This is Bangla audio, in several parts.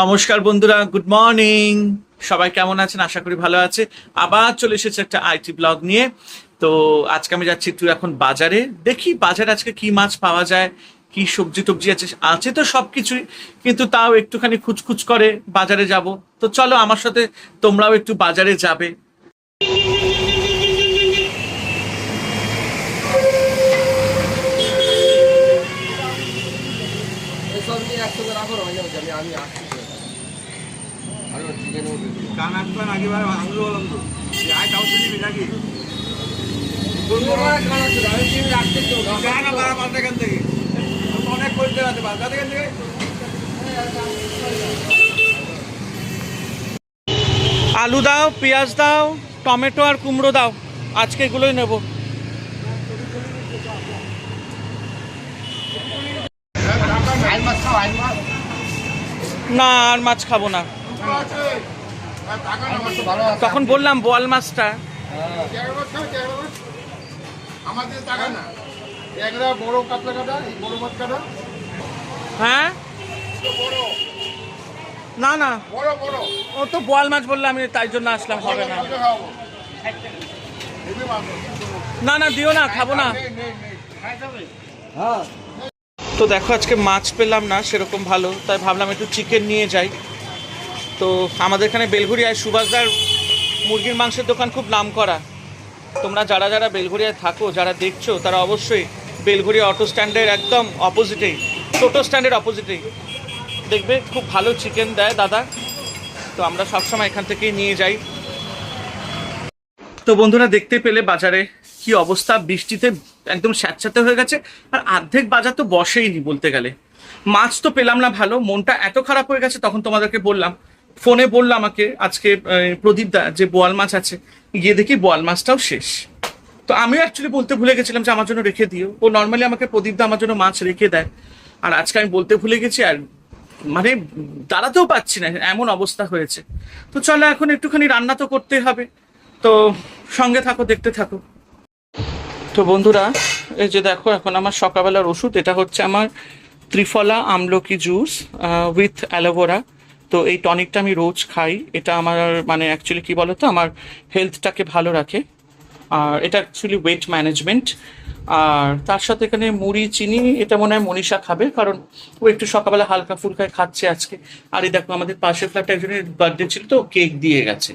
নমস্কার বন্ধুরা, গুড মর্নিং। সবাই কেমন আছেন? আশা করি ভালো আছে। আবার চলে এসেছে একটা আইটি ব্লগ নিয়ে। তো আজকে আমি যাচ্ছি একটু এখন বাজারে, দেখি বাজারে আজকে কি মাছ পাওয়া যায়, কি সবজি টবজি আছে। আছে তো সবকিছুই, কিন্তু তাও একটুখানি খুচখুচ করে বাজারে যাব। তো চলো আমার সাথে তোমরাও একটু বাজারে যাবে। এসব নিয়ে একসাথে রাখো না, আমি আসছি তো। আর চিকেনও কান আসবেন আগেবার আঙুল বললাম তো আয় তাও শুনিবি নাকি খানা ছিল, আমি চিনি রাখতে তো না বারা পাল্টা এখান থেকে অনেক করতে আছে বাচ্চা থেকে আলু দাও, পেঁয়াজ দাও, টমেটো আর কুমড়ো দাও। আজকে এগুলোই নেব। আইন মাছ খাও, আইন মাছ। না, আর মাছ খাবো না। আইন মাছ তো ভালো আছে। তখন বললাম বোয়াল মাছটা। আমাদের টাকা না একটা বড় কাতলা কাটা এই বড় মাছ কাটা হ্যাঁ, বড় না না, বড় বড় ও তো বোয়াল মাছ বললে, আমি তাই জন্য আসলাম। হবে না, খাওয়াবো হেভি মাছ না না, দিও না, খাবো না। নেই নেই নেই খাই যাবে হ্যাঁ, তো দেখো আজকে মাছ পেলাম না সেরকম ভালো, তাই ভাবলাম একটু চিকেন নিয়ে যাই। তো আমাদের এখানে বেলঘরিয়ায় সুভাষদার মুরগির মাংসের দোকান খুব নাম করা। তোমরা যারা যারা বেলঘরিয়ায় থাকো, যারা দেখছো, তারা অবশ্যই বেলঘরিয়া অটো স্ট্যান্ডের একদম অপোজিটেই, টোটো স্ট্যান্ডের অপোজিটেই দেখবে খুব ভালো চিকেন দেয় দাদা। তো আমরা সবসময় এখান থেকেই নিয়ে যাই। তো বন্ধুরা, দেখতে পেলে বাজারে কি অবস্থা, বৃষ্টিতে একদম স্যাঁতস্যাঁতে হয়ে গেছে। আর অর্ধেক বাজার তো বসেইনি বলতে গেলে। মাছ তো পেলাম না ভালো, মনটা এত খারাপ হয়ে গেছে। তখন তোমাদেরকে বললাম, ফোনে বললাম আমাকে আজকে প্রদীপ দা যে বোয়াল মাছ আছে, গিয়ে দেখি বোয়াল মাছটাও শেষ। তো আমিও অ্যাকচুয়ালি বলতে ভুলে গেছিলাম যে আমার জন্য রেখে দিও। ও নর্মালি আমাকে প্রদীপ দা আমার জন্য মাছ রেখে দেয়, আর আজকে আমি বলতে ভুলে গেছি। আর মানে দাঁড়াতেও পাচ্ছি না, এমন অবস্থা হয়েছে। তো চলো এখন একটুখানি রান্না তো করতে হবে। তো সঙ্গে থাকো, দেখতে থাকো। তো বন্ধুরা, এই যে দেখো এখন আমার সকালবেলার ওষুধ, এটা হচ্ছে আমার ত্রিফলা আমলকি জুস উইথ অ্যালোভেরা। তো এই টনিকটা আমি রোজ খাই। এটা আমার মানে অ্যাকচুয়ালি কী বলো তো, আমার হেলথটাকে ভালো রাখে। আর এটা অ্যাকচুয়ালি ওয়েট ম্যানেজমেন্ট। আর তার সাথে এখানে মুড়ি চিনি, এটা মনে হয় মনীষা খাবে, কারণ ও একটু সকালবেলা হালকা ফুলকায় খাচ্ছে আজকে। আর এই দেখো আমাদের পাশের ফ্ল্যাটে একজনের বার্থডে ছিল, তো কেক দিয়ে গেছে।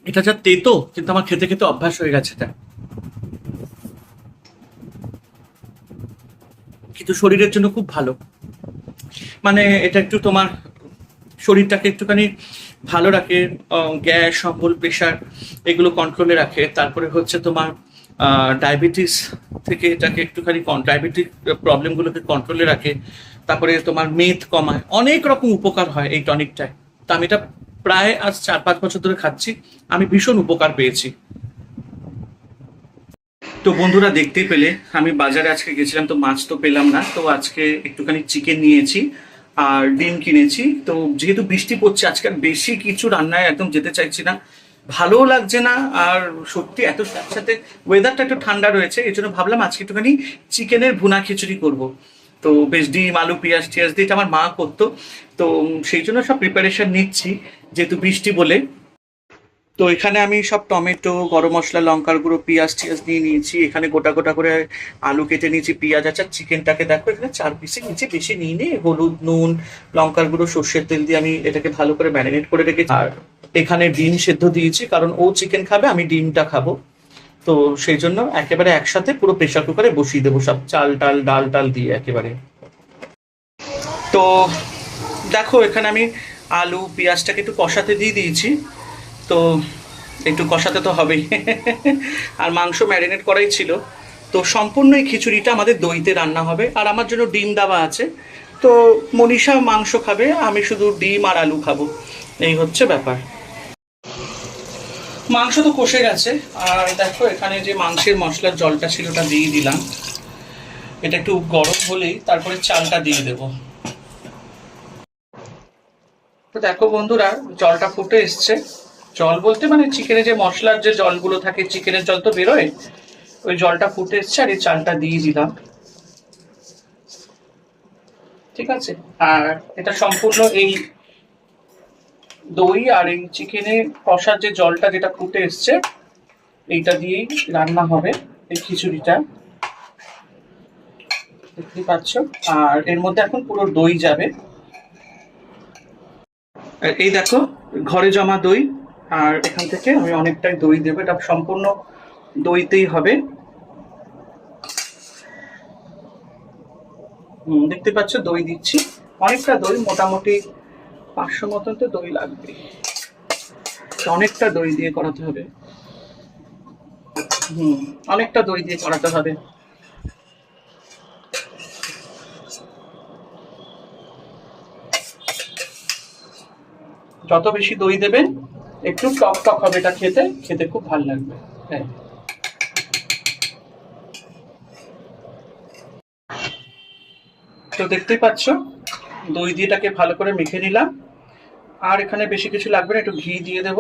এটা যা তেতো, কিন্তু আমার খেতে খেতে অভ্যাস হয়ে গেছে এটা। কিন্তু শরীরের জন্য খুব ভালো। মানে এটা একটু তোমার শরীরটাকে একটুখানি ভালো রাখে। গ্যাস, অম্বল, প্রেশার এগুলো কন্ট্রোলে রাখে। তারপরে হচ্ছে তোমার ডায়াবেটিস থেকে এটাকে একটুখানি ডায়াবেটিক প্রবলেমগুলোকে কন্ট্রোলে রাখে। তারপরে তোমার মেদ কমায়, অনেক রকম উপকার হয় এই টনিকটায়। তো আমি এটা প্রায় আজ 4-5 বছর ধরে খাচ্ছি, আমি ভীষণ উপকার পেয়েছি। তো বন্ধুরা, দেখতেই পেলে আমি বাজারে আজকে গেছিলাম, তো মাছ তো পেলাম না। তো আজকে একটুখানি চিকেন নিয়েছি আর ডিম কিনেছি। তো যেহেতু বৃষ্টি পড়ছে, আজকে আর বেশি কিছু রান্নায় একদম যেতে চাইছি না, ভালোও লাগছে না। আর সত্যি এত সাথে ওয়েদারটা একটু ঠান্ডা রয়েছে, এই জন্য ভাবলাম আজকে একটুখানি চিকেনের ভুনা খিচুড়ি করব। তো বেশ ডিম, আলু, পেঁয়াজ টিয়াজ দিয়ে এটা আমার মা করতো। তো সেই জন্য সব প্রিপারেশন নিচ্ছি, যেহেতু বৃষ্টি বলে। তো এখানে আমি সব টমেটো, গরম মশলা, লঙ্কার গুঁড়ো, পেঁয়াজ টিয়াজ নিয়ে নিয়েছি। এখানে গোটা গোটা করে আলু কেটে নিয়েছি, পেঁয়াজ আছে। চিকেনটাকে দেখো এখানে 4 পিসে নিচে, বেশি নিয়ে নিয়ে হলুদ, নুন, লঙ্কার গুঁড়ো, সর্ষের তেল দিয়ে আমি এটাকে ভালো করে ম্যারিনেট করে রেখেছি। আর এখানে ডিম সেদ্ধ দিয়েছি, কারণ ও চিকেন খাবে, আমি ডিমটা খাবো। তো সেই জন্য একেবারে একসাথে পুরো প্রেশার কুকারে বসিয়ে দেবো, সব চাল টাল, ডাল টাল দিয়ে একেবারে। তো দেখো এখানে আমি আলু পেঁয়াজটাকে একটু কষাতে দিয়ে দিয়েছি। তো একটু কষাতে তো হবেই। আর মাংস ম্যারিনেট করাই ছিল। তো সম্পূর্ণ এই খিচুড়িটা আমাদের দইতে রান্না হবে, আর আমার জন্য ডিম দেওয়া আছে। তো মনীষা মাংস খাবে, আমি শুধু ডিম আর আলু খাবো, এই হচ্ছে ব্যাপার। মাংস তো কষে গেছে। আর দেখো এখানে যে মাংসের মশলার জলটা ছিল ওটা দিয়ে দিলাম। এটা একটু গরম হলেই তারপরে চালটা দিয়ে দেবো। তো দেখো বন্ধুরা, জলটা ফুটে এসছে। জল বলতে মানে চিকেনে যে মশলার যে জলগুলো থাকে, চিকেনের জল তো বেরোয়, ওই জলটা ফুটে এসছে। আর এই চালটা দিয়ে দিলাম। ঠিক আছে। আর এটা সম্পূর্ণ এই দই আর এই চিকেনের কষার যে জলটা যেটা ফুটে এসছে এইটা দিয়েই রান্না হবে এই খিচুড়িটা, দেখতে পাচ্ছ। আর এর মধ্যে এখন পুরো দই যাবে। আর এই দেখো ঘরে জমা দই, আর এখান থেকে আমি অনেকটাই দই দেবো, এটা সম্পূর্ণ দইতেই হবে। দেখতে পাচ্ছ দই দিচ্ছি, অনেকটা দই, মোটামুটি 500 মতন তো দই লাগবে, অনেকটা দই দিয়ে করাতে হবে। অনেকটা দই দিয়ে করাতে হবে। যত বেশি দই দেবেন একটু টক টক হবে, এটা খেতে খেতে খুব ভালো লাগবে। হ্যাঁ, তো দেখতেই পাচ্ছ দই দিয়ে এটাকে ভালো করে মেখে নিলাম। আর এখানে বেশি কিছু লাগবে না, একটু ঘি দিয়ে দেব।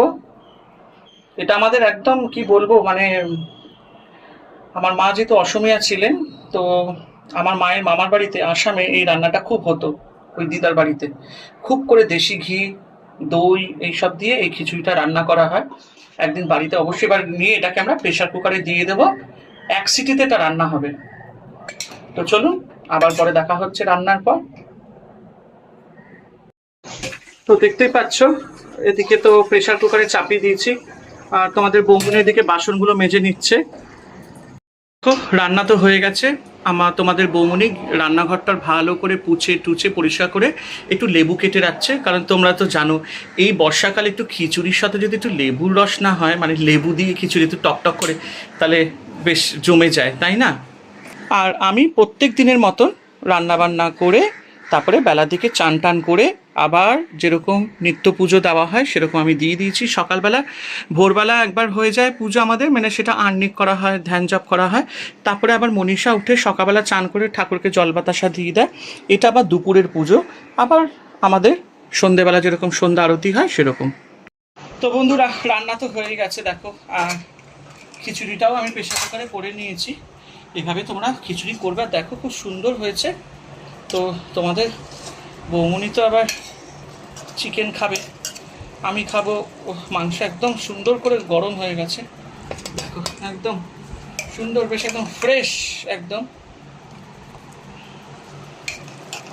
এটা আমাদের একদম কি বলবো, মানে আমার মা যেহেতু অসমিয়া ছিলেন, তো আমার মায়ের মামার বাড়িতে আসামে এই রান্নাটা খুব হতো, ওই দিদার বাড়িতে খুব করে দেশি ঘি দই এইসব দিয়ে এই খিচুড়িটা রান্না করা হয়। একদিন বাড়িতে অবশ্যই এবার নিয়ে এটাকে আমরা প্রেশার কুকারে দিয়ে দেবো, 1 সিটিতে এটা রান্না হবে। তো চলুন আবার পরে দেখা হচ্ছে রান্নার পর। তো দেখতেই পাচ্ছ এদিকে তো প্রেশার কুকারে চাপিয়ে দিয়েছি, আর তোমাদের বৌমনি এদিকে বাসনগুলো মেজে নিচ্ছে। রান্না তো হয়ে গেছে। তোমাদের বৌমনি রান্নাঘরটা ভালো করে পুছে টুছে পরিষ্কার করে একটু লেবু কেটে রাখছে, কারণ তোমরা তো জানো এই বর্ষাকালে একটু খিচুড়ির সাথে যদি একটু লেবুর রস না হয়, মানে লেবু দিয়ে খিচুড়ি একটু টকটক করে, তাহলে বেশ জমে যায়, তাই না? আর আমি প্রত্যেক দিনের মতন রান্নাবান্না করে তারপরে বেলার দিকে চান টান করে আবার যেরকম নিত্য পুজো দেওয়া হয় সেরকম আমি দিয়ে দিয়েছি। সকালবেলা ভোরবেলা একবার হয়ে যায় পুজো আমাদের, মানে সেটা আহ্নিক করা হয়, ধ্যান জপ করা হয়। তারপরে আবার মনীষা উঠে সকালবেলা চান করে ঠাকুরকে জল বাতাসা দিয়ে দেয়, এটা আবার দুপুরের পুজো। আবার আমাদের সন্ধেবেলা যেরকম সন্ধ্যা আরতি হয় সেরকম। তো বন্ধুরা রান্না তো হয়ে গেছে দেখো, আর খিচুড়িটাও আমি প্রেশার কুকারে করে নিয়েছি। এভাবে তোমরা খিচুড়ি করবে, দেখো খুব সুন্দর হয়েছে। তো তোমাদের বৌমনি তো আবার চিকেন খাবে, আমি খাবো মাংস। একদম সুন্দর করে গরম হয়ে গেছে দেখো, একদম সুন্দর, বেশ একদম ফ্রেশ একদম।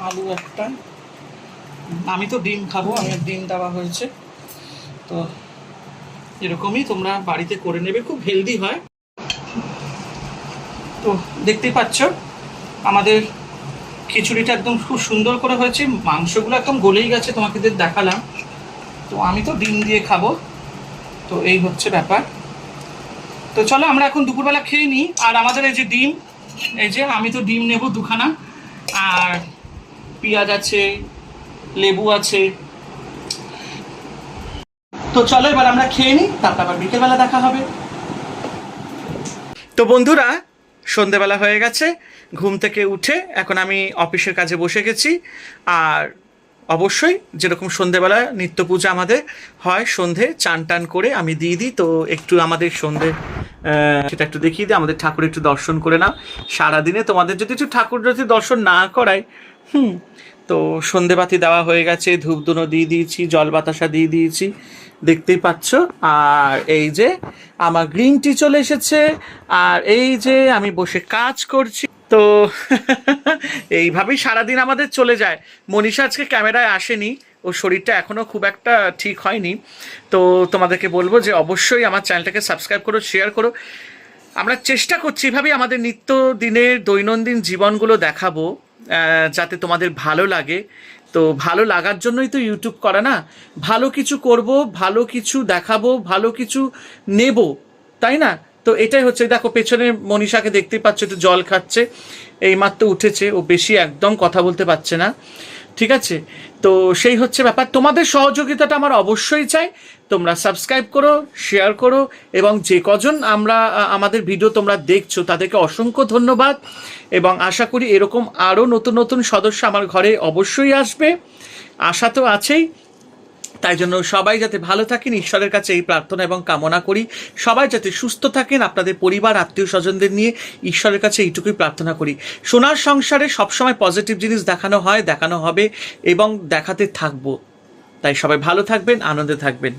আলু একটা, আমি তো ডিম খাবো, আমি ডিম দেওয়া হয়েছে। তো এরকমই তোমরা বাড়িতে করে নেবে, খুব হেলদি হয়। তো দেখতেই পাচ্ছ আমাদের খিচুড়িটা একদম খুব সুন্দর করে হয়েছে, মাংসগুলো একদম গলেই গেছে, তোমাকে দেখালাম। তো আমি তো ডিম দিয়ে খাবো, তো এই হচ্ছে ব্যাপার। তো চলো আমরা এখন দুপুরবেলা খেয়ে নিই। আর আমাদের এই যে ডিম, এই যে আমি তো ডিম নেব 2খানা, আর পেঁয়াজ আছে, লেবু আছে। তো চলো এবার আমরা খেয়ে নিই, তারপর আবার বিকেলবেলা দেখা হবে। তো বন্ধুরা সন্ধেবেলা হয়ে গেছে, ঘুম থেকে উঠে এখন আমি অফিসের কাজে বসে গেছি। আর অবশ্যই যেরকম সন্ধেবেলা নিত্য পূজা আমাদের হয়, সন্ধে চান টান করে আমি দিয়ে দিই। তো একটু আমাদের সন্ধে সেটা একটু দেখিয়ে দিই, আমাদের ঠাকুর একটু দর্শন করে নাও। সারাদিনে তোমাদের যদি একটু ঠাকুর যদি দর্শন না করায়, তো সন্ধেবাতি দেওয়া হয়ে গেছে, ধূপধুনো দিয়ে দিয়েছি, জল বাতাসা দিয়ে দিয়েছি, দেখতেই পাচ্ছ। আর এই যে আমার গ্রিন টি চলে এসেছে, আর এই যে আমি বসে কাজ করছি। তো এইভাবেই সারাদিন আমাদের চলে যায়। মনীষা আজকে ক্যামেরায় আসেনি, ওর শরীরটা এখনও খুব একটা ঠিক হয়নি। তো তোমাদেরকে বলবো যে অবশ্যই আমার চ্যানেলটাকে সাবস্ক্রাইব করো, শেয়ার করো। আমরা চেষ্টা করছি এভাবেই আমাদের নিত্য দিনের দৈনন্দিন জীবনগুলো দেখাবো, যাতে তোমাদের ভালো লাগে। তো ভালো লাগার জন্যই তো ইউটিউব করা না, ভালো কিছু করব, ভালো কিছু দেখাবো, ভালো কিছু নেব, তাই না? তো এটাই হচ্ছে। দেখো পেছনে মনীষাকে দেখতেই পাচ্ছ, একটু জল খাচ্ছে, এইমাত্র উঠেছে, ও বেশি একদম কথা বলতে পারছে না, ঠিক আছে? তো সেই হচ্ছে ব্যাপার। তোমাদের সহযোগিতাটা আমার অবশ্যই চাই। তোমরা সাবস্ক্রাইব করো, শেয়ার করো, এবং যে কজন আমাদের ভিডিও তোমরা দেখছো তাদেরকে অসংখ্য ধন্যবাদ। এবং আশা করি এরকম আরও নতুন নতুন সদস্য আমার ঘরে অবশ্যই আসবে, আশা তো আছেই। তাই জন্য সবাই যাতে ভালো থাকেন, ঈশ্বরের কাছে এই প্রার্থনা এবং কামনা করি। সবাই যাতে সুস্থ থাকেন, আপনাদের পরিবার আত্মীয় স্বজনদের নিয়ে ঈশ্বরের কাছে এইটুকুই প্রার্থনা করি। সোনার সংসারে সবসময় পজিটিভ জিনিস দেখানো হয়, দেখানো হবে এবং দেখাতে থাকবো। তাই সবাই ভালো থাকবেন, আনন্দে থাকবেন।